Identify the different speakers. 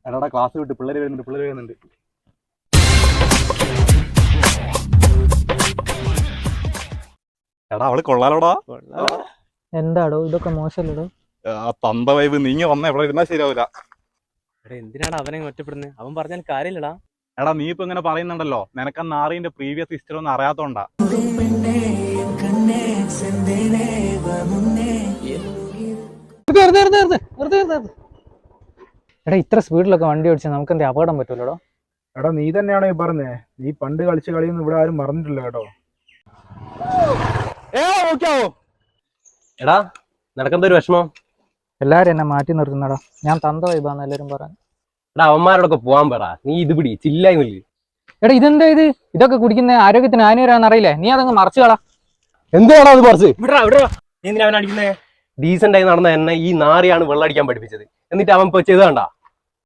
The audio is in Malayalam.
Speaker 1: എടാ ക്ലാസ് വിട്ട് പിള്ളേര് വരുന്നുണ്ട്. എടാ അവള് കൊള്ളാലോടാ.
Speaker 2: എന്താടോ ഇതൊക്കെ മോശമല്ലടോ.
Speaker 1: തന്ത വൈബ് നീങ്ങി വന്ന എവിടെ ഇരുന്നാ ശരിയാവില്ല.
Speaker 3: എടാ എന്തിനാണ് അവനെ ഒറ്റപ്പെടുന്നത്? അവൻ പറഞ്ഞാൽ കാര്യമില്ലടാ.
Speaker 1: എടാ നീ ഇപ്പൊ ഇങ്ങനെ പറയുന്നുണ്ടല്ലോ, നിനക്ക് ആ നാറിന്റെ പ്രീവിയസ് ഹിസ്റ്ററി ഒന്നും അറിയാത്തോണ്ടാ.
Speaker 2: എടാ ഇത്ര സ്പീഡിലൊക്കെ വണ്ടി ഓടിച്ചാൽ നമുക്ക് എന്താ അപകടം പറ്റൂലോ?
Speaker 4: എടാ നീ തന്നെയാണോ ഈ പറഞ്ഞേ? നീ പണ്ട് കളിച്ച കളിയൊന്നും ഇവിടെ ആരും മറന്നിട്ടില്ല കേട്ടോ.
Speaker 3: എടാ നടക്കുന്ന ഒരു വിഷമം.
Speaker 2: എല്ലാരും എന്നെ മാറ്റി നിർത്തുന്നടാ. ഞാൻ തന്ത വൈബാന്ന് എല്ലാരും പറയാൻ.
Speaker 3: എടാ അവന്മാരോടൊക്കെ പോവാൻ പറ. നീ ഇത് പിടി ചില്ലായി നില്ല്.
Speaker 2: എടാ ഇതെന്താ ഇത്? ഇതൊക്കെ കുടിക്കുന്ന ആരോഗ്യത്തിന് ഹാനികരാന്ന് അറിയില്ലേ? നീ അതങ്ങ് മറച്ചു കളാ.
Speaker 3: എന്താണ് അത് പറിച്ച് നീ എന്തിനാ അവൻ അടിക്കുന്നേ? ഡീസന്റ് ആയി നടന്ന എന്നെ ഈ നാറിയാണ് വെള്ളം അടിക്കാൻ പഠിപ്പിച്ചത്. എന്നിട്ട് അവൻ ഇപ്പൊ ചെയ്ത് കണ്ടാ?